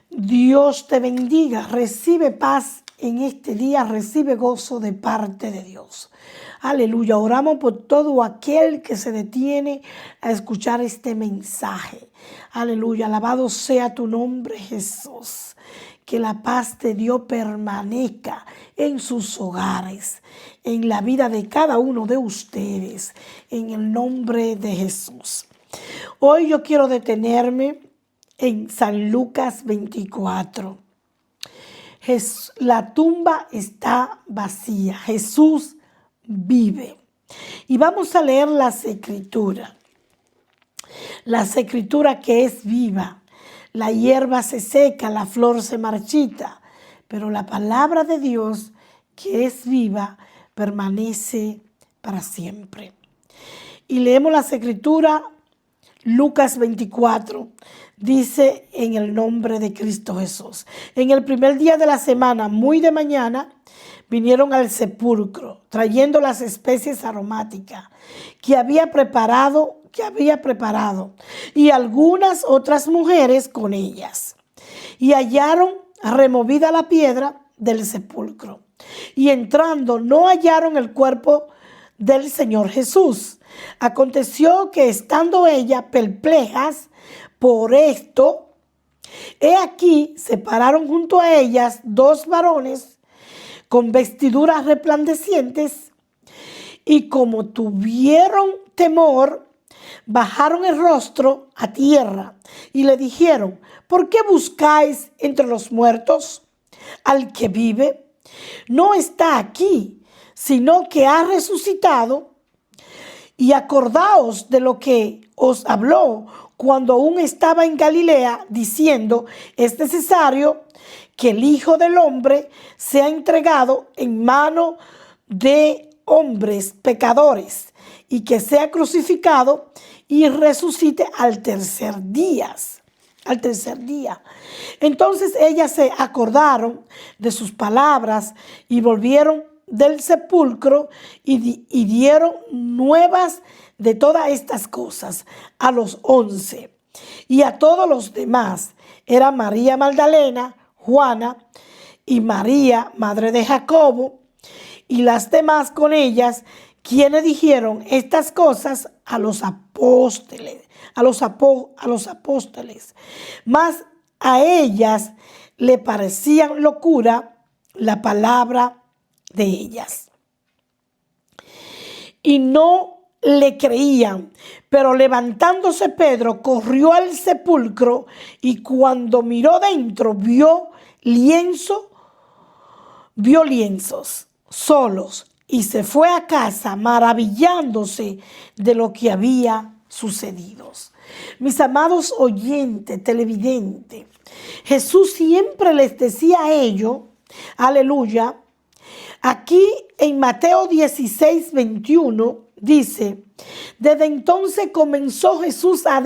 Dios te bendiga. Recibe paz en este día, recibe gozo de parte de Dios. Aleluya. Oramos por todo aquel que se detiene a escuchar este mensaje. Aleluya. Alabado sea tu nombre, Jesús. Que la paz de Dios permanezca en sus hogares, en la vida de cada uno de ustedes, en el nombre de Jesús. Hoy yo quiero detenerme en San Lucas 24. La tumba está vacía. Jesús vive. Y vamos a leer las escrituras. Las escrituras que es viva. La hierba se seca, la flor se marchita, pero la palabra de Dios que es viva permanece para siempre. Y leemos las escrituras. Lucas 24 dice en el nombre de Cristo Jesús. En el primer día de la semana, muy de mañana, vinieron al sepulcro trayendo las especies aromáticas que había preparado y algunas otras mujeres con ellas. Y hallaron removida la piedra del sepulcro. Y entrando no hallaron el cuerpo del Señor Jesús. Aconteció que estando ellas perplejas por esto, he aquí se pararon junto a ellas dos varones con vestiduras resplandecientes, y como tuvieron temor, bajaron el rostro a tierra y le dijeron: ¿por qué buscáis entre los muertos al que vive? No está aquí, sino que ha resucitado. Y acordaos de lo que os habló cuando aún estaba en Galilea, diciendo: es necesario que el Hijo del Hombre sea entregado en mano de hombres pecadores, y que sea crucificado y resucite al tercer día. Entonces ellas se acordaron de sus palabras y volvieron del sepulcro y dieron nuevas de todas estas cosas a los 11 y a todos los demás. Era María Magdalena, Juana y María, madre de Jacobo, y las demás con ellas, quienes dijeron estas cosas a los apóstoles. Mas a ellas le parecían locura la palabra de ellas. Y no le creían. Pero levantándose Pedro, corrió al sepulcro, y cuando miró dentro, vio lienzos solos, y se fue a casa maravillándose de lo que había sucedido. Mis amados oyentes, televidentes, Jesús siempre les decía a ellos, aleluya. Aquí en Mateo 16, 21 dice: desde entonces comenzó Jesús a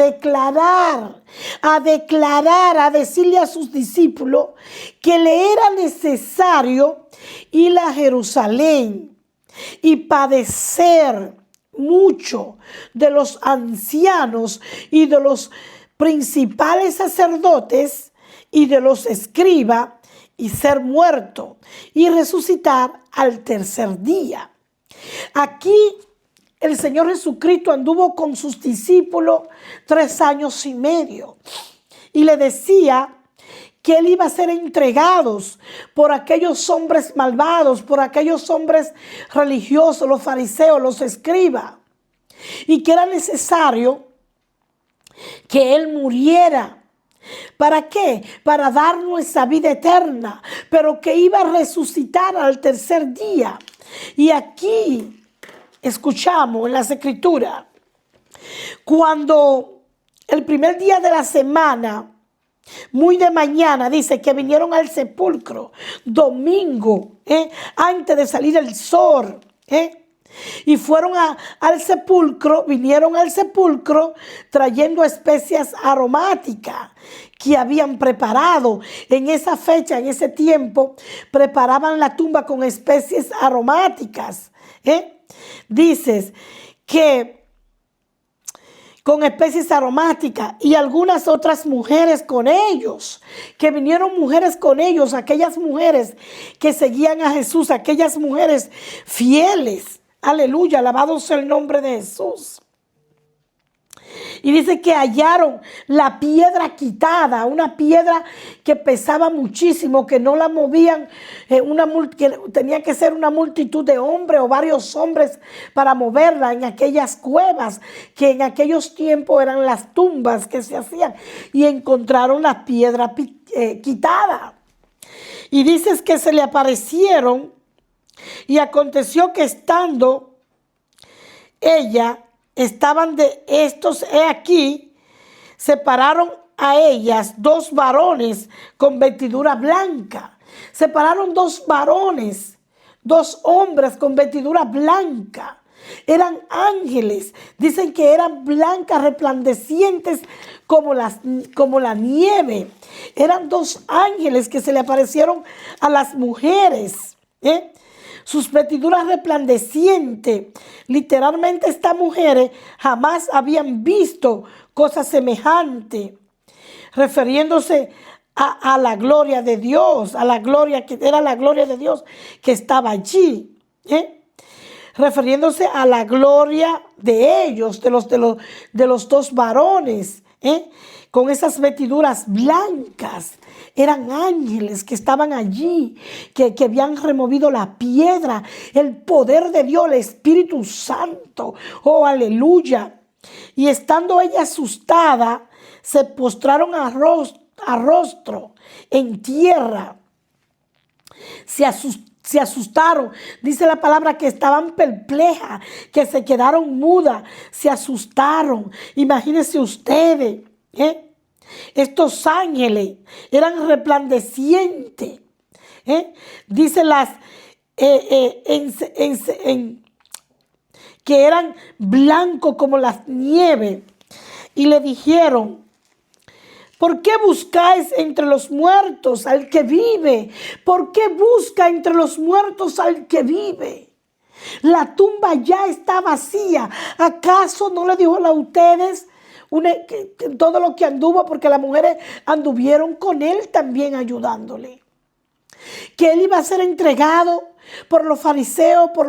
decirle a sus discípulos que le era necesario ir a Jerusalén y padecer mucho de los ancianos y de los principales sacerdotes y de los escribas, y ser muerto y resucitar al tercer día. Aquí el Señor Jesucristo anduvo con sus discípulos 3 años y medio y le decía que él iba a ser entregado por aquellos hombres malvados, por aquellos hombres religiosos, los fariseos, los escribas, y que era necesario que él muriera. ¿Para qué? Para dar nuestra vida eterna, pero que iba a resucitar al tercer día. Y aquí escuchamos en las escrituras, cuando el primer día de la semana, muy de mañana, dice que vinieron al sepulcro, domingo, antes de salir el sol, y fueron al sepulcro, vinieron al sepulcro trayendo especias aromáticas que habían preparado. En esa fecha, en ese tiempo, preparaban la tumba con especies aromáticas. Dices que con especies aromáticas y algunas otras mujeres con ellos, que vinieron mujeres con ellos, aquellas mujeres que seguían a Jesús, aquellas mujeres fieles. Aleluya, alabado sea el nombre de Jesús. Y dice que hallaron la piedra quitada, una piedra que pesaba muchísimo, que no la movían, que tenía que ser una multitud de hombres o varios hombres para moverla en aquellas cuevas, que en aquellos tiempos eran las tumbas que se hacían, y encontraron la piedra quitada. Y dices que se le aparecieron, y aconteció que estando ella, estaban de estos, he aquí, separaron a ellas 2 varones con vestidura blanca. Separaron 2 varones, 2 hombres con vestidura blanca. Eran ángeles, dicen que eran blancas, resplandecientes como la nieve. Eran 2 ángeles que se le aparecieron a las mujeres, sus vestiduras resplandecientes. Literalmente estas mujeres jamás habían visto cosas semejantes, refiriéndose a la gloria de Dios, a la gloria que era la gloria de Dios que estaba allí, refiriéndose a la gloria de ellos, de los 2 varones, con esas vestiduras blancas. Eran ángeles que estaban allí, que habían removido la piedra, el poder de Dios, el Espíritu Santo. Oh, aleluya. Y estando ella asustada, se postraron a rostro en tierra. Se asustaron. Dice la palabra que estaban perplejas, que se quedaron mudas, se asustaron. Imagínense ustedes, estos ángeles eran resplandecientes. Dice que eran blancos como la nieve. Y le dijeron: ¿por qué buscáis entre los muertos al que vive? ¿Por qué busca entre los muertos al que vive? La tumba ya está vacía. ¿Acaso no le dijo a ustedes todo lo que anduvo? Porque las mujeres anduvieron con él también ayudándole. Que él iba a ser entregado por los fariseos, por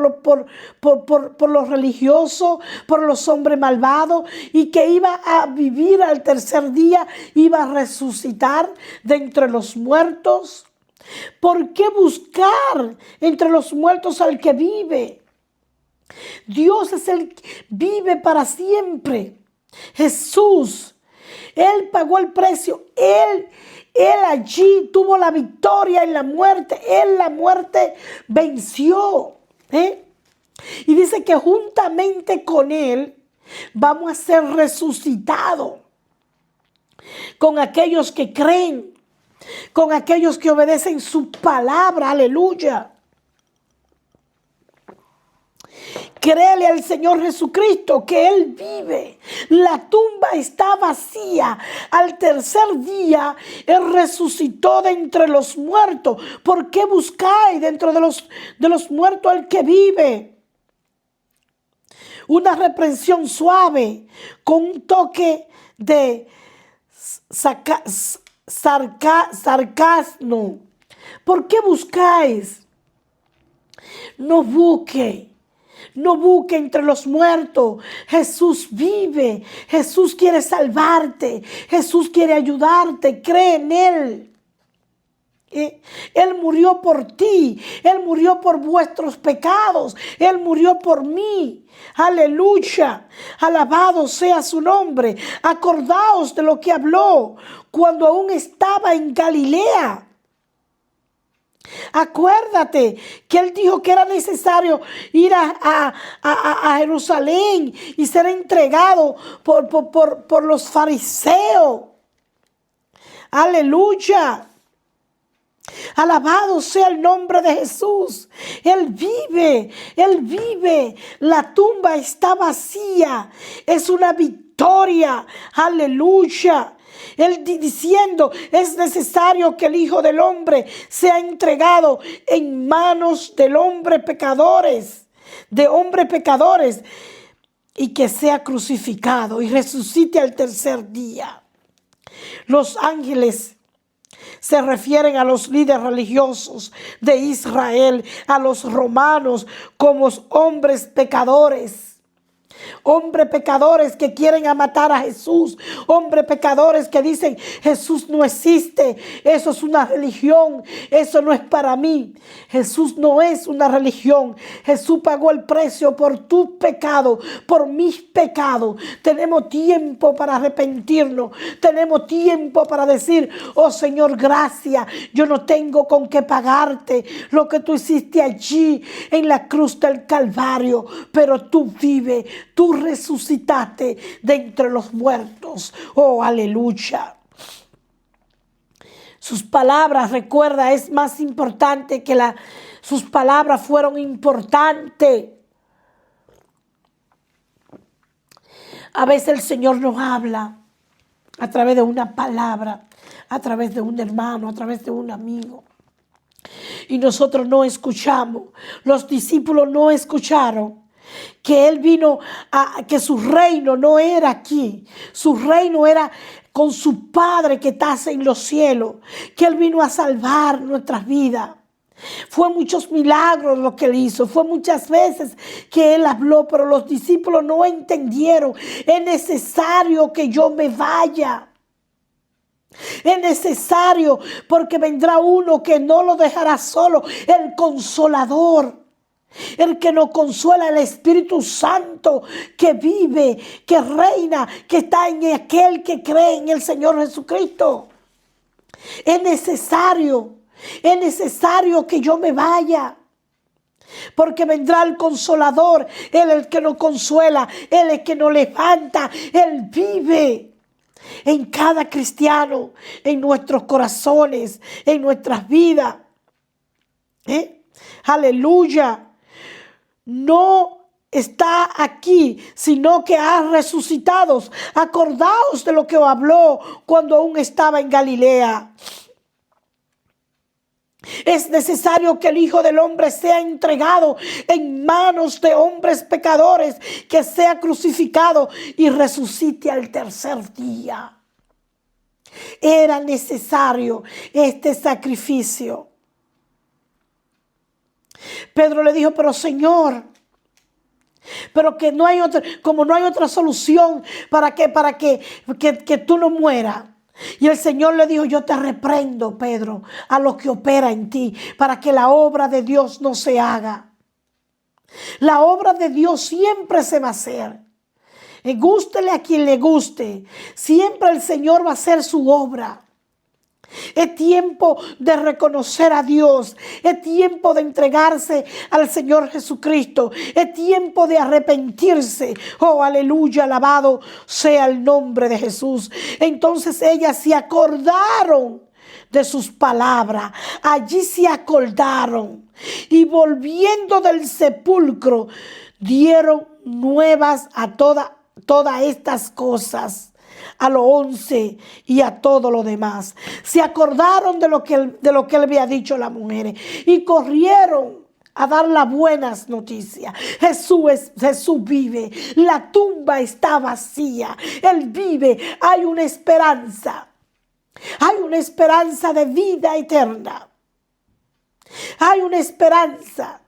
los religiosos, por los hombres malvados, y que iba a vivir al tercer día, iba a resucitar de entre los muertos. ¿Por qué buscar entre los muertos al que vive? Dios es el que vive para siempre. Jesús, Él pagó el precio. Él allí tuvo la victoria en la muerte. Él la muerte venció. Y dice que juntamente con Él vamos a ser resucitados. Con aquellos que creen, con aquellos que obedecen su palabra. Aleluya. Créele al Señor Jesucristo que Él vive. La tumba está vacía. Al tercer día Él resucitó de entre los muertos. ¿Por qué buscáis dentro de los muertos al que vive? Una reprensión suave con un toque de sarcasmo. ¿Por qué buscáis? No busque. No busque entre los muertos. Jesús vive. Jesús quiere salvarte. Jesús quiere ayudarte. Cree en Él. Él murió por ti. Él murió por vuestros pecados. Él murió por mí. Aleluya. Alabado sea su nombre. Acordaos de lo que habló cuando aún estaba en Galilea. Acuérdate que Él dijo que era necesario ir a Jerusalén y ser entregado por los fariseos. Aleluya. Alabado sea el nombre de Jesús. Él vive, Él vive. La tumba está vacía. Es una victoria. Aleluya. Él diciendo, es necesario que el Hijo del Hombre sea entregado en manos del hombre pecadores, de hombres pecadores. y que sea crucificado y resucite al tercer día. Los ángeles se refieren a los líderes religiosos de Israel, a los romanos, como hombres pecadores. Hombres pecadores que quieren a matar a Jesús. Hombres pecadores que dicen, Jesús no existe. Eso es una religión. Eso no es para mí. Jesús no es una religión. Jesús pagó el precio por tu pecado, por mis pecados. Tenemos tiempo para arrepentirnos. Tenemos tiempo para decir, oh Señor, gracias. Yo no tengo con qué pagarte lo que tú hiciste allí en la cruz del Calvario. Pero tú vives. Tú resucitaste de entre los muertos. Oh, aleluya. Sus palabras, recuerda, es más importante que sus palabras fueron importantes. A veces el Señor nos habla a través de una palabra, a través de un hermano, a través de un amigo. Y nosotros no escuchamos. Los discípulos no escucharon. Que Él vino que su reino no era aquí, su reino era con su Padre que está en los cielos, que Él vino a salvar nuestras vidas. Fue muchos milagros lo que Él hizo, fue muchas veces que Él habló, pero los discípulos no entendieron. Es necesario que yo me vaya. Es necesario porque vendrá uno que no lo dejará solo, el Consolador. El que nos consuela, el Espíritu Santo que vive, que reina, que está en aquel que cree en el Señor Jesucristo. Es necesario que yo me vaya. Porque vendrá el Consolador, Él es el que nos consuela, Él es el que nos levanta, Él vive en cada cristiano, en nuestros corazones, en nuestras vidas. Aleluya. No está aquí, sino que ha resucitado. Acordaos de lo que habló cuando aún estaba en Galilea. Es necesario que el Hijo del Hombre sea entregado en manos de hombres pecadores, que sea crucificado y resucite al tercer día. Era necesario este sacrificio. Pedro le dijo, pero Señor, pero que no hay otra, como no hay otra solución para que tú no mueras. Y el Señor le dijo, yo te reprendo, Pedro, a lo que opera en ti, para que la obra de Dios no se haga. La obra de Dios siempre se va a hacer. Gústele a quien le guste, siempre el Señor va a hacer su obra. Es tiempo de reconocer a Dios. Es tiempo de entregarse al Señor Jesucristo. Es tiempo de arrepentirse. Oh, aleluya, alabado sea el nombre de Jesús. Entonces ellas se acordaron de sus palabras. Allí se acordaron. Y volviendo del sepulcro, dieron nuevas a todas estas cosas. A los 11 y a todo lo demás. Se acordaron de lo que él había dicho a las mujeres y corrieron a dar las buenas noticias. Jesús vive. La tumba está vacía. Él vive. Hay una esperanza. Hay una esperanza de vida eterna. Hay una esperanza.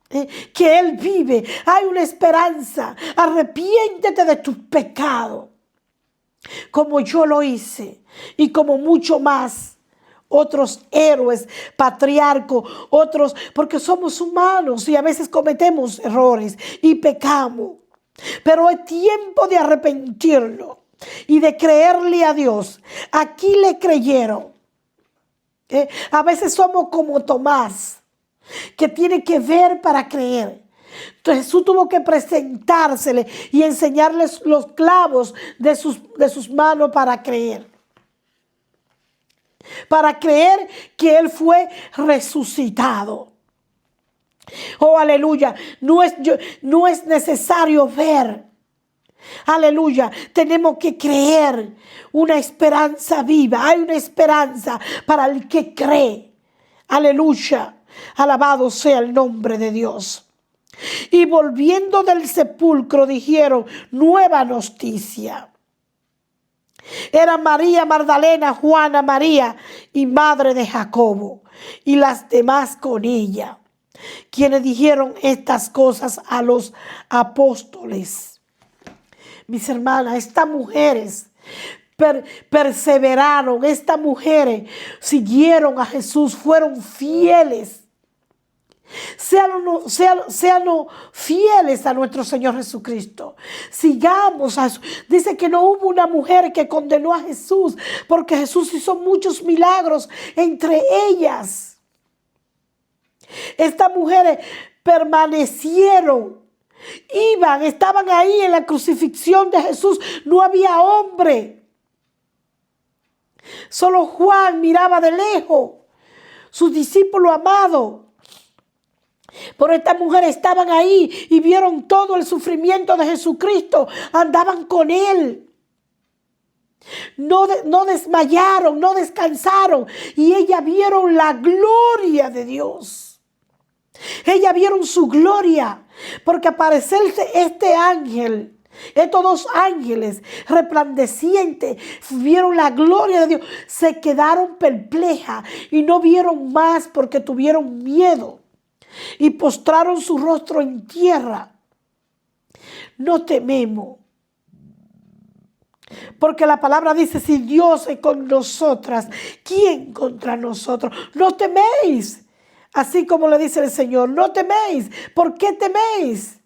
Que Él vive. Hay una esperanza. Arrepiéntete de tus pecados. Como yo lo hice y como mucho más otros héroes, patriarcos, otros, porque somos humanos y a veces cometemos errores y pecamos, pero es tiempo de arrepentirnos y de creerle a Dios. Aquí le creyeron. A veces somos como Tomás, que tiene que ver para creer. Entonces Jesús tuvo que presentársele y enseñarles los clavos de sus manos para creer. Para creer que Él fue resucitado. Oh, aleluya. No es necesario ver. Aleluya. Tenemos que creer. Una esperanza viva. Hay una esperanza para el que cree. Aleluya. Alabado sea el nombre de Dios. Y volviendo del sepulcro dijeron: nueva noticia. Era María Magdalena, Juana, María y madre de Jacobo, y las demás con ella, quienes dijeron estas cosas a los apóstoles. Mis hermanas, estas mujeres perseveraron, estas mujeres siguieron a Jesús, fueron fieles. Sean fieles a nuestro Señor Jesucristo. Sigamos a Jesús. Dice que no hubo una mujer que condenó a Jesús, porque Jesús hizo muchos milagros, entre ellas estas mujeres permanecieron, estaban ahí en la crucifixión de Jesús. No había hombre, solo Juan miraba de lejos, su discípulo amado. Pero estas mujeres estaban ahí y vieron todo el sufrimiento de Jesucristo. Andaban con Él. No desmayaron, no descansaron. Y ellas vieron la gloria de Dios. Ellas vieron su gloria. Porque aparecerse este ángel, estos dos ángeles resplandecientes, vieron la gloria de Dios. Se quedaron perplejas y no vieron más porque tuvieron miedo. Y postraron su rostro en tierra. No tememos, porque la palabra dice: si Dios es con nosotras, ¿quién contra nosotros? No teméis, así como le dice el Señor, no teméis. ¿Por qué teméis?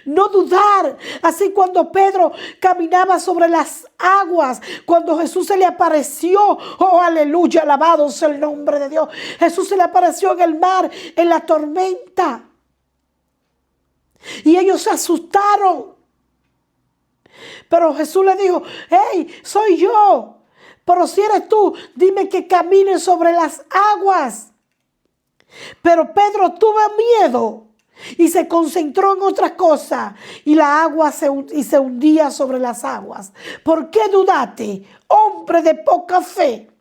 No dudar. Así cuando Pedro caminaba sobre las aguas, cuando Jesús se le apareció, oh aleluya, alabado sea el nombre de Dios. Jesús se le apareció en el mar, en la tormenta, y ellos se asustaron. Pero Jesús le dijo: hey, soy yo, pero si eres tú, dime que camine sobre las aguas. Pero Pedro tuvo miedo y se concentró en otras cosas, y la agua se hundía sobre las aguas. ¿Por qué dudaste, hombre de poca fe?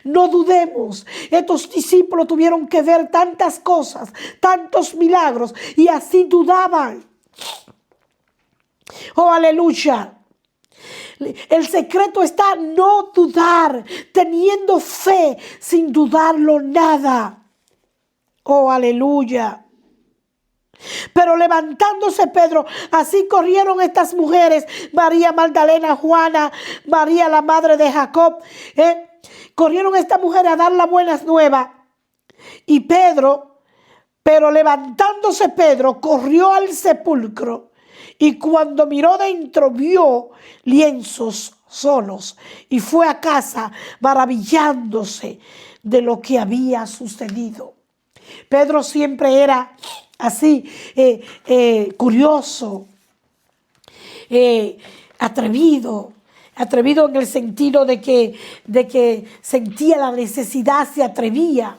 No dudemos. Estos discípulos tuvieron que ver tantas cosas, tantos milagros, y así dudaban. Oh, aleluya. El secreto está en no dudar, teniendo fe sin dudarlo nada. Oh, aleluya. Pero levantándose Pedro, así corrieron estas mujeres, María Magdalena, Juana, María la madre de Jacob, corrieron estas mujeres a dar las buenas nuevas. Y pero levantándose Pedro, corrió al sepulcro, y cuando miró dentro, vio lienzos solos, y fue a casa maravillándose de lo que había sucedido. Pedro siempre era así, curioso, atrevido en el sentido de que sentía la necesidad, se atrevía,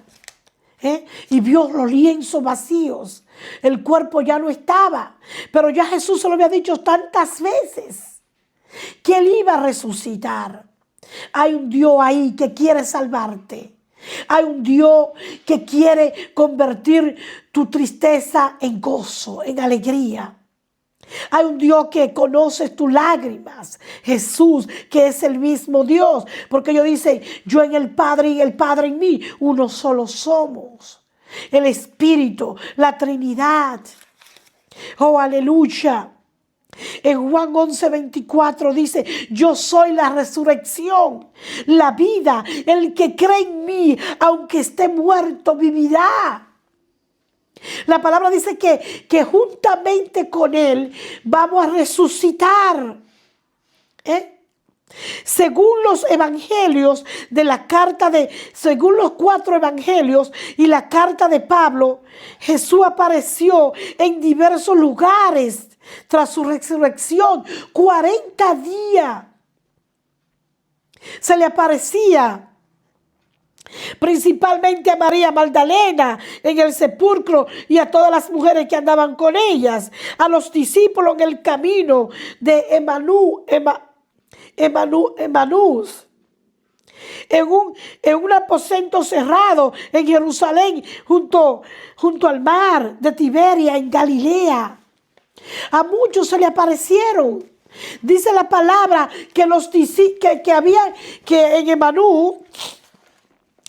y vio los lienzos vacíos. El cuerpo ya no estaba, pero ya Jesús se lo había dicho tantas veces que Él iba a resucitar. Hay un Dios ahí que quiere salvarte. Hay un Dios que quiere convertir tu tristeza en gozo, en alegría. Hay un Dios que conoce tus lágrimas. Jesús, que es el mismo Dios. Porque ellos dicen: yo en el Padre y el Padre en mí, uno solo somos. El Espíritu, la Trinidad. Oh, aleluya. En Juan 11:24 dice: yo soy la resurrección, la vida. El que cree en mí, aunque esté muerto, vivirá. La palabra dice que juntamente con Él vamos a resucitar. Según los evangelios según los 4 evangelios y la carta de Pablo, Jesús apareció en diversos lugares tras su resurrección. 40 días se le aparecía, principalmente a María Magdalena en el sepulcro y a todas las mujeres que andaban con ellas, a los discípulos en el camino de Emaús, en un aposento cerrado en Jerusalén, junto al mar de Tiberia, en Galilea. A muchos se le aparecieron. Dice la palabra que que en Emaús,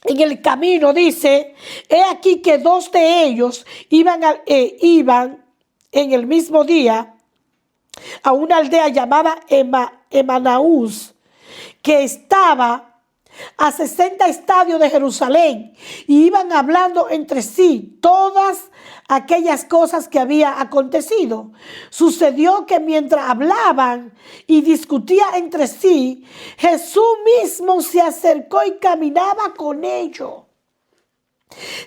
en el camino, dice, he aquí que dos de ellos iban en el mismo día a una aldea llamada Emaús, que estaba a 60 estadios de Jerusalén, y iban hablando entre sí todas aquellas cosas que había acontecido. Sucedió que mientras hablaban y discutían entre sí, Jesús mismo se acercó y caminaba con ellos.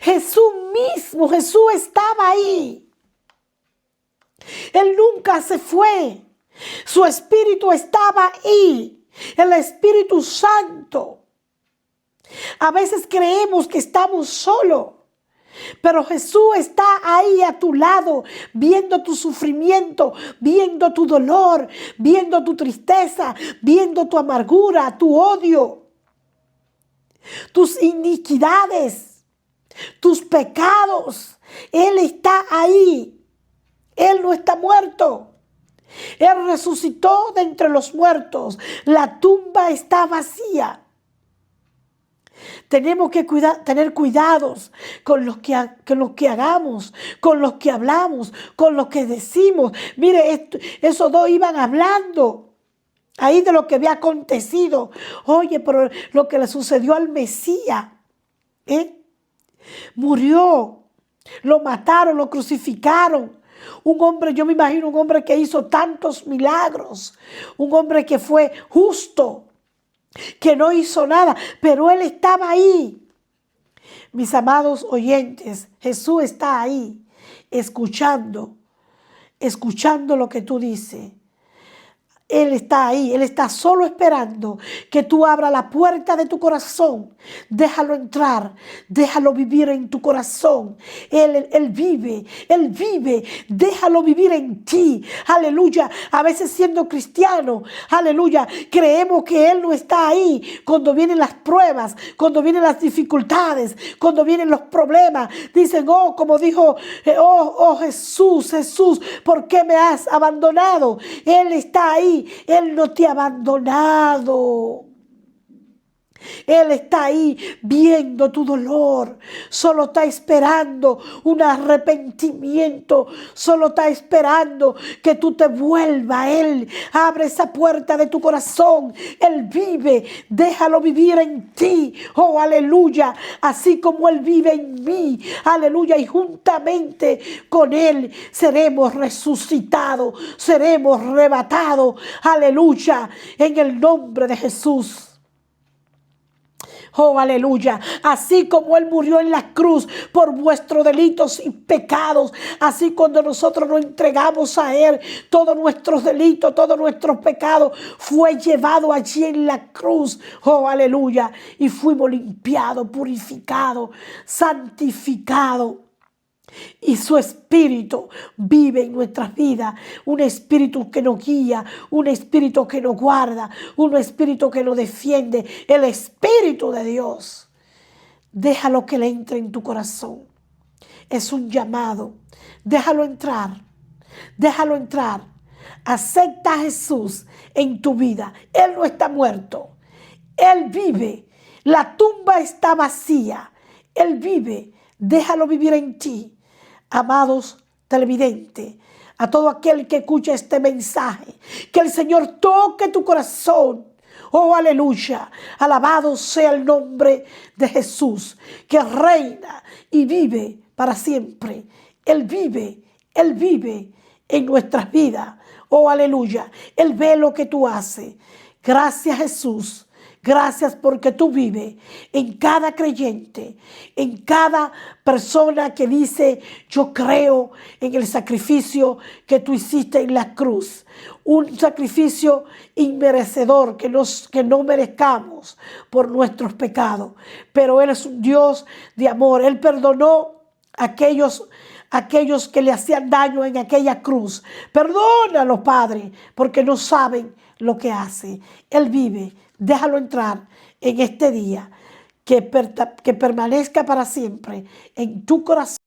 Jesús estaba ahí. Él nunca se fue. Su espíritu estaba ahí. El Espíritu Santo. A veces creemos que estamos solos, pero Jesús está ahí a tu lado, viendo tu sufrimiento, viendo tu dolor, viendo tu tristeza, viendo tu amargura, tu odio, tus iniquidades, tus pecados. Él está ahí. Él no está muerto. Él resucitó de entre los muertos. La tumba está vacía. Tenemos que tener cuidados con lo que hagamos, con lo que hablamos, con lo que decimos. Mire, esos dos iban hablando ahí de lo que había acontecido. Oye, pero lo que le sucedió al Mesías, murió, lo mataron, lo crucificaron. Un hombre, yo me imagino un hombre que hizo tantos milagros, un hombre que fue justo, que no hizo nada, pero él estaba ahí. Mis amados oyentes, Jesús está ahí, escuchando lo que tú dices. Él está ahí, Él está solo esperando que tú abras la puerta de tu corazón. Déjalo entrar, déjalo vivir en tu corazón. Él vive, déjalo vivir en ti. Aleluya. A veces siendo cristiano, aleluya, creemos que Él no está ahí cuando vienen las pruebas, cuando vienen las dificultades, cuando vienen los problemas. Dicen, como dijo, Jesús, ¿por qué me has abandonado? Él está ahí. Él no te ha abandonado. Él está ahí viendo tu dolor. Solo está esperando un arrepentimiento. Solo está esperando que tú te vuelvas a Él. Abre esa puerta de tu corazón. Él vive. Déjalo vivir en ti. Oh, aleluya. Así como Él vive en mí. Aleluya. Y juntamente con Él seremos resucitados. Seremos arrebatados. Aleluya. En el nombre de Jesús. Oh, aleluya. Así como Él murió en la cruz por vuestros delitos y pecados, así cuando nosotros nos entregamos a Él, todos nuestros delitos, todos nuestros pecados fue llevado allí en la cruz. Oh, aleluya. Y fuimos limpiados, purificados, santificados. Y su espíritu vive en nuestras vidas. Un espíritu que nos guía, un espíritu que nos guarda, un espíritu que nos defiende. El Espíritu de Dios. Déjalo que le entre en tu corazón. Es un llamado. Déjalo entrar. Déjalo entrar. Acepta a Jesús en tu vida. Él no está muerto. Él vive. La tumba está vacía. Él vive. Déjalo vivir en ti. Amados televidentes, a todo aquel que escucha este mensaje, que el Señor toque tu corazón. Oh, aleluya. Alabado sea el nombre de Jesús, que reina y vive para siempre. Él vive en nuestras vidas. Oh, aleluya. Él ve lo que tú haces. Gracias, Jesús. Gracias porque tú vives en cada creyente, en cada persona que dice, yo creo en el sacrificio que tú hiciste en la cruz. Un sacrificio inmerecedor que no merezcamos por nuestros pecados. Pero Él es un Dios de amor. Él perdonó a aquellos que le hacían daño en aquella cruz. Perdónalo, Padre, porque no saben lo que hace. Él vive. Déjalo entrar en este día, que permanezca para siempre en tu corazón